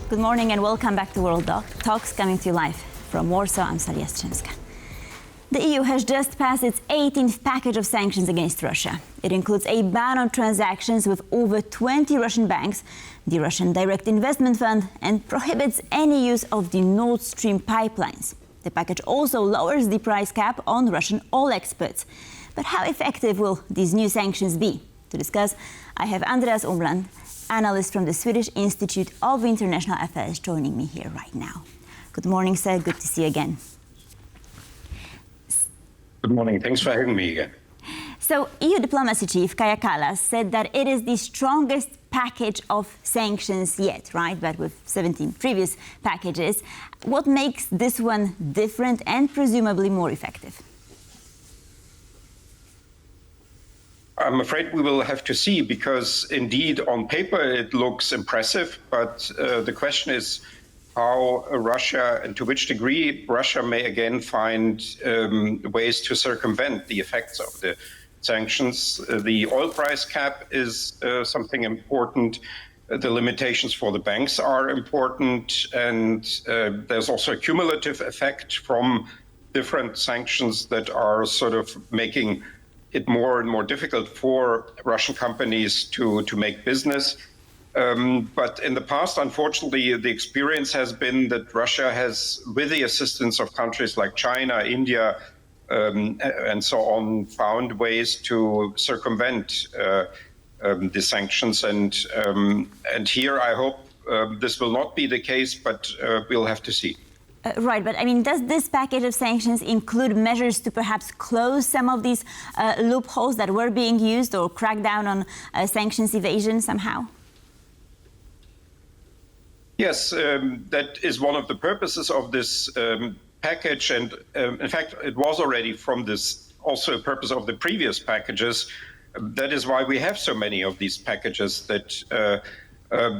Good morning and welcome back to World Talks, coming to you live from Warsaw. I'm Salia Strzemska. The EU has just passed its 18th package of sanctions against Russia. It includes a ban on transactions with over 20 Russian banks, the Russian Direct Investment Fund, and prohibits any use of the Nord Stream pipelines. The package also lowers the price cap on Russian oil exports. But how effective will these new sanctions be? To discuss, I have Andreas Umland, analyst from the Swedish Institute of International Affairs, joining me here right now. Good morning, sir. Good to see you again. Good morning. Thanks for having me again. So, EU diplomacy chief Kaja Kallas said that it is the strongest package of sanctions yet, right? But with 17 previous packages. What makes this one different and presumably more effective? I'm afraid we will have to see, because indeed on paper it looks impressive, but the question is how Russia, and to which degree Russia may again find ways to circumvent the effects of the sanctions. The oil price cap is something important. The limitations for the banks are important, and there's also a cumulative effect from different sanctions that are sort of making it more and more difficult for Russian companies to make business. But in the past, unfortunately, the experience has been that Russia has, with the assistance of countries like China, India, and so on, found ways to circumvent the sanctions. And here I hope this will not be the case, but we'll have to see. Right, but I mean, does this package of sanctions include measures to perhaps close some of these loopholes that were being used, or crack down on sanctions evasion somehow? Yes, that is one of the purposes of this package. And in fact, it was already from this also a purpose of the previous packages. That is why we have so many of these packages, that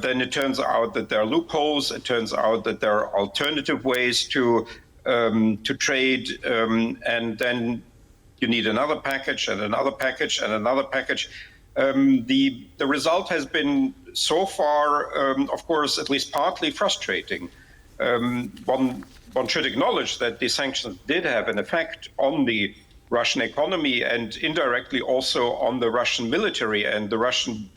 then it turns out that there are loopholes. It turns out that there are alternative ways to trade, and then you need another package and another package and another package. The result has been so far, of course, at least partly frustrating. One should acknowledge that the sanctions did have an effect on the Russian economy and indirectly also on the Russian military and the Russian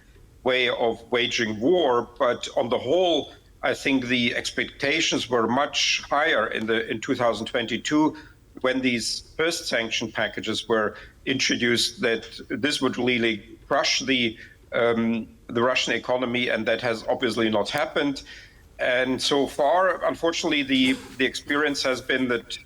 way of waging war, but on the whole, I think the expectations were much higher in 2022 when these first sanction packages were introduced, that this would really crush the Russian economy, and that has obviously not happened. And so far, unfortunately, the experience has been that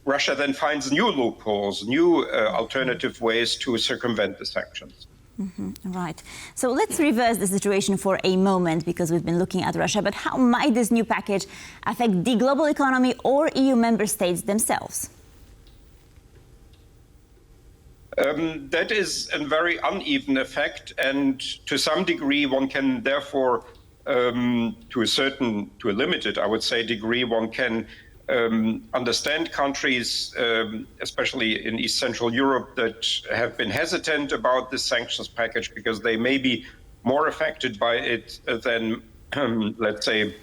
Russia then finds new loopholes, new alternative ways to circumvent the sanctions. Mm-hmm. Right. So let's reverse the situation for a moment, because we've been looking at Russia. But how might this new package affect the global economy or EU member states themselves? That is a very uneven effect, and to some degree one can therefore, to a limited, I would say, degree, one can understand countries, especially in East Central Europe, that have been hesitant about this sanctions package because they may be more affected by it than, let's say,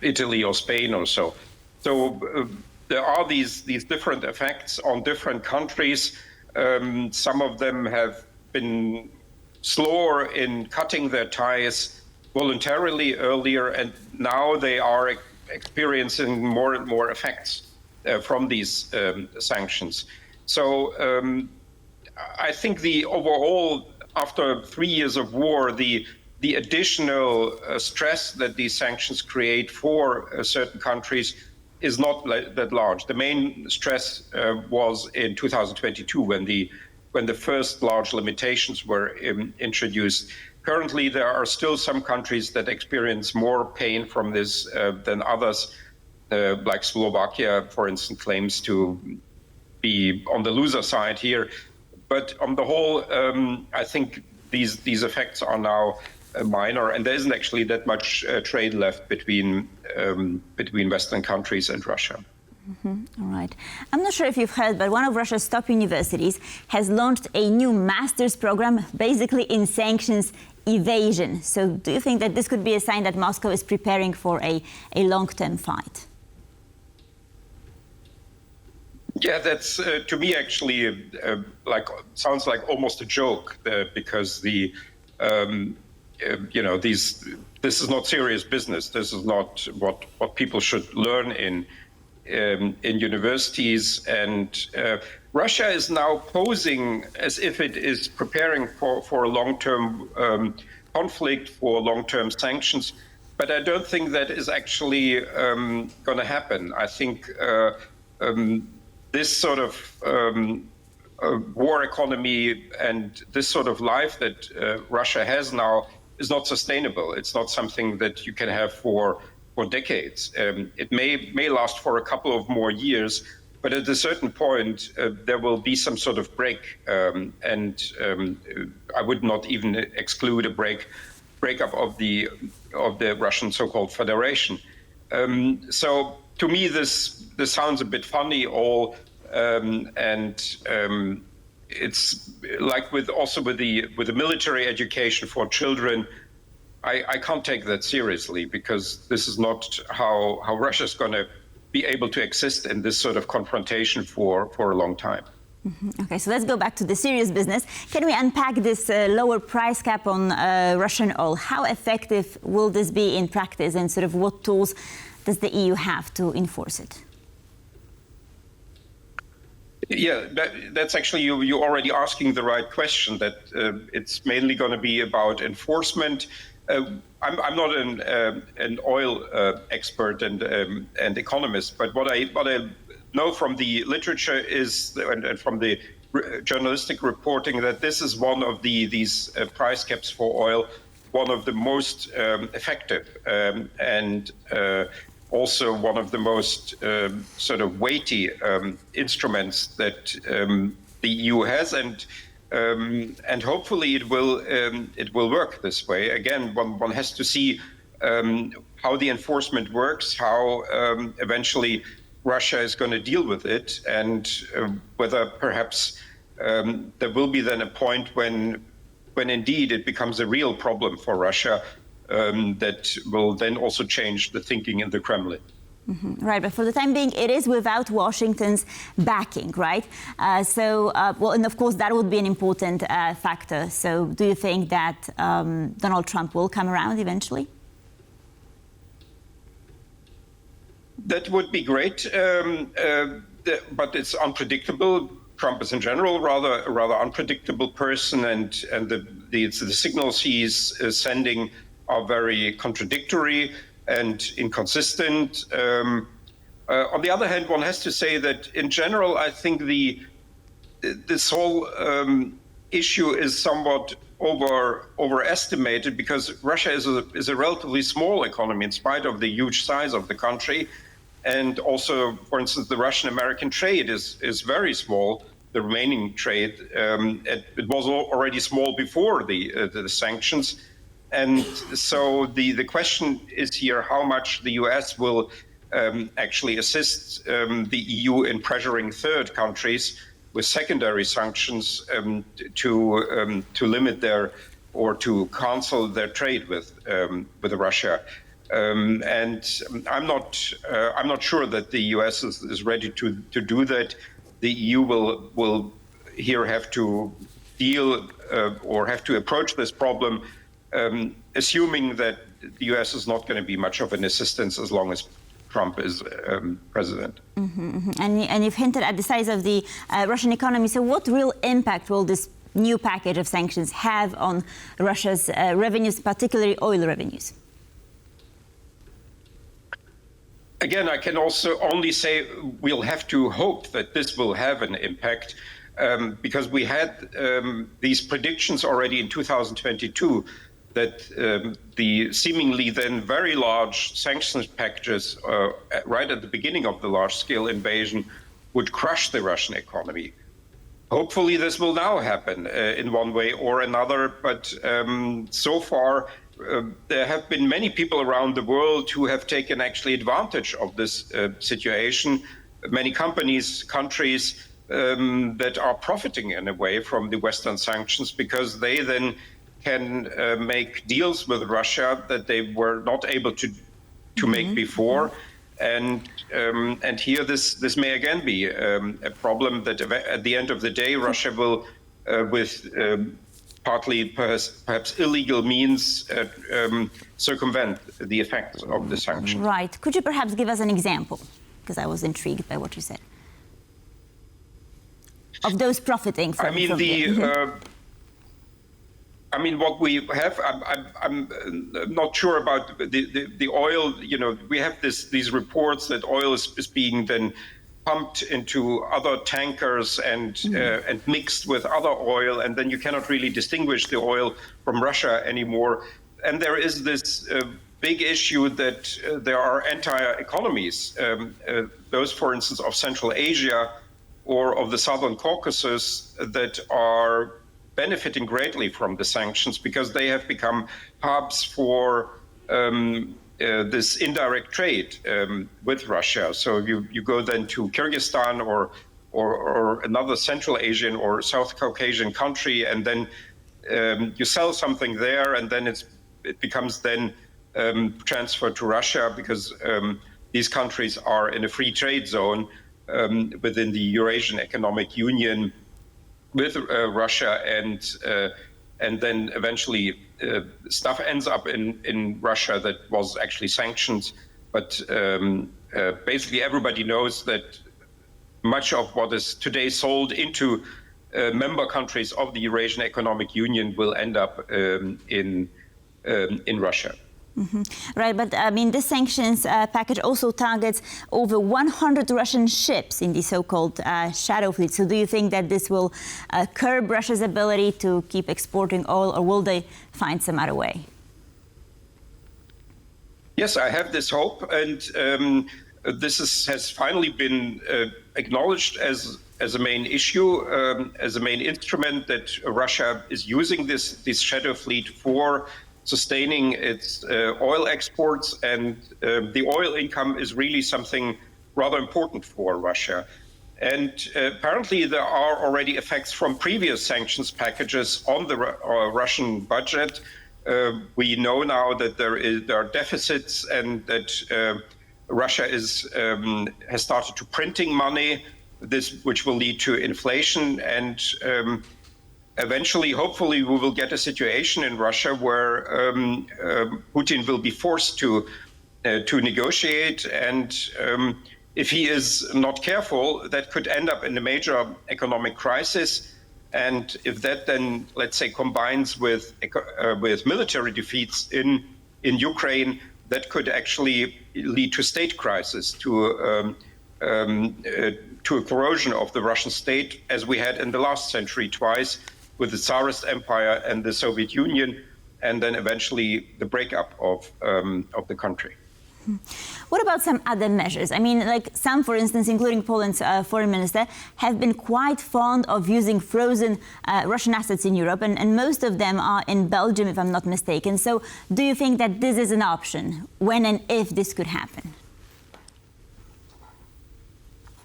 Italy or Spain or so. So there are these different effects on different countries. Some of them have been slower in cutting their ties voluntarily earlier, and now they are experiencing more and more effects from these sanctions. So I think the overall, after 3 years of war, the additional stress that these sanctions create for certain countries is not that large. The main stress was in 2022 when the first large limitations were introduced. Currently, there are still some countries that experience more pain from this than others, like Slovakia, for instance, claims to be on the loser side here. But on the whole, I think these effects are now minor, and there isn't actually that much trade left between Western countries and Russia. Mm-hmm. All right. I'm not sure if you've heard, but one of Russia's top universities has launched a new master's program, basically in sanctions evasion. So do you think that this could be a sign that Moscow is preparing for a long-term fight? Yeah, that's to me actually sounds like almost a joke because this is not serious business. This is not what people should learn in universities. And Russia is now posing as if it is preparing for a long-term conflict, for long-term sanctions. But I don't think that is actually going to happen. I think this sort of war economy and this sort of life that Russia has now is not sustainable. It's not something that you can have for decades. It may last for a couple of more years, but at a certain point there will be some sort of break, and I would not even exclude a breakup of the Russian so-called federation. So to me, this sounds a bit funny, and it's like with the military education for children. I can't take that seriously because this is not how Russia is going to be able to exist in this sort of confrontation for a long time. Mm-hmm. Okay, so let's go back to the serious business. Can we unpack this lower price cap on Russian oil? How effective will this be in practice, and sort of what tools does the EU have to enforce it? Yeah, that's actually you're already asking the right question. That it's mainly going to be about enforcement. I'm not an oil expert and economist, but what I know from the literature is and from the journalistic reporting that this is one of these price caps for oil, one of the most effective and also one of the most sort of weighty instruments that the EU has, and hopefully it will work this way. Again, one has to see how the enforcement works, how eventually Russia is going to deal with it, and whether perhaps there will be then a point when indeed it becomes a real problem for Russia. That will then also change the thinking in the Kremlin. Mm-hmm. Right, but for the time being, it is without Washington's backing, right? Well, and of course, that would be an important factor. So do you think that Donald Trump will come around eventually? That would be great, but it's unpredictable. Trump is in general a rather unpredictable person, and the signals he's sending are very contradictory and inconsistent. On the other hand, one has to say that in general, I think this whole issue is somewhat overestimated because Russia is a relatively small economy in spite of the huge size of the country. And also, for instance, the Russian-American trade is very small, the remaining trade. It was already small before the sanctions. And so the question is here how much the US will actually assist the EU in pressuring third countries with secondary sanctions to limit their or to cancel their trade with Russia. And I'm not sure that the US is ready to do that. The EU will here have to deal or have to approach this problem assuming that the US is not going to be much of an assistance as long as Trump is president. Mm-hmm, mm-hmm. And you've hinted at the size of the Russian economy. So what real impact will this new package of sanctions have on Russia's revenues, particularly oil revenues? Again, I can also only say we'll have to hope that this will have an impact because we had these predictions already in 2022 that the seemingly then very large sanctions packages right at the beginning of the large-scale invasion would crush the Russian economy. Hopefully this will now happen in one way or another, but so far there have been many people around the world who have taken actually advantage of this situation. Many companies, countries that are profiting in a way from the Western sanctions because they then can make deals with Russia that they were not able to make before. And here this may again be a problem that at the end of the day, Russia will, with partly perhaps illegal means, circumvent the effects of the sanctions. Right. Could you perhaps give us an example? Because I was intrigued by what you said. Of those profiting from what we have, I'm not sure about the oil. You know, we have these reports that oil is being then pumped into other tankers and mixed with other oil, and then you cannot really distinguish the oil from Russia anymore. And there is this big issue that there are entire economies, those, for instance, of Central Asia or of the Southern Caucasus, that are benefiting greatly from the sanctions because they have become hubs for this indirect trade with Russia. So you go then to Kyrgyzstan or another Central Asian or South Caucasian country, and then you sell something there, and then it becomes then transferred to Russia because these countries are in a free trade zone within the Eurasian Economic Union with Russia, and then eventually stuff ends up in Russia that was actually sanctioned. But basically everybody knows that much of what is today sold into member countries of the Eurasian Economic Union will end up in Russia. Right, but I mean, this sanctions package also targets over 100 Russian ships in the so-called shadow fleet. So do you think that this will curb Russia's ability to keep exporting oil, or will they find some other way? Yes, I have this hope, and this has finally been acknowledged as a main issue, as a main instrument that Russia is using this shadow fleet for sustaining its oil exports, and the oil income is really something rather important for Russia. And apparently there are already effects from previous sanctions packages on the Russian budget. We know now that there are deficits, and that Russia has started to printing money, which will lead to inflation, and eventually, hopefully, we will get a situation in Russia where Putin will be forced to negotiate, and if he is not careful, that could end up in a major economic crisis. And if that then, let's say, combines with military defeats in Ukraine, that could actually lead to state crisis, to a corrosion of the Russian state, as we had in the last century twice, with the Tsarist Empire and the Soviet Union, and then eventually the breakup of the country. What about some other measures? I mean, like some, for instance, including Poland's foreign minister, have been quite fond of using frozen Russian assets in Europe, and most of them are in Belgium, if I'm not mistaken. So do you think that this is an option when and if this could happen?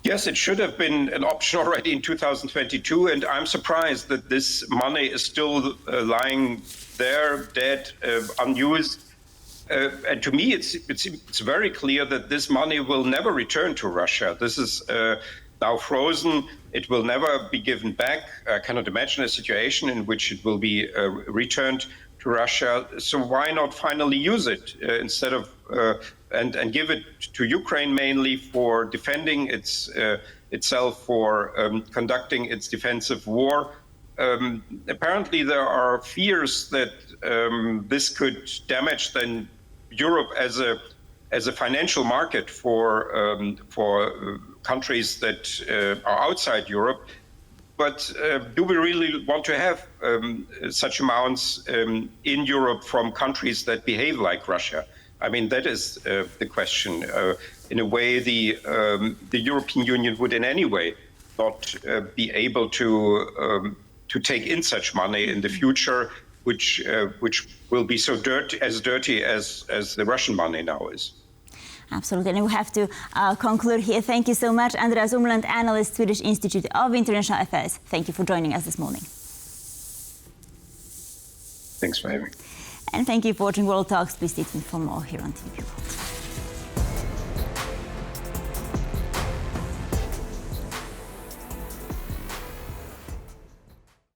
Yes, it should have been an option already in 2022, and I'm surprised that this money is still lying there, dead, unused. And to me, it's very clear that this money will never return to Russia. This is now frozen. It will never be given back. I cannot imagine a situation in which it will be returned to Russia. So why not finally use it instead of and give it to Ukraine mainly for defending itself, for conducting its defensive war? Apparently, there are fears that this could damage then Europe as a financial market for countries that are outside Europe. But do we really want to have such amounts in Europe from countries that behave like Russia? I mean, that is the question. In a way, the European Union would in any way not be able to take in such money in the future, which will be so dirty as the Russian money now is. Absolutely, and we have to conclude here. Thank you so much, Andreas Umland, analyst, Swedish Institute of International Affairs. Thank you for joining us this morning. Thanks for having me. And thank you for watching World Talks. Please stay tuned for more here on TVP World.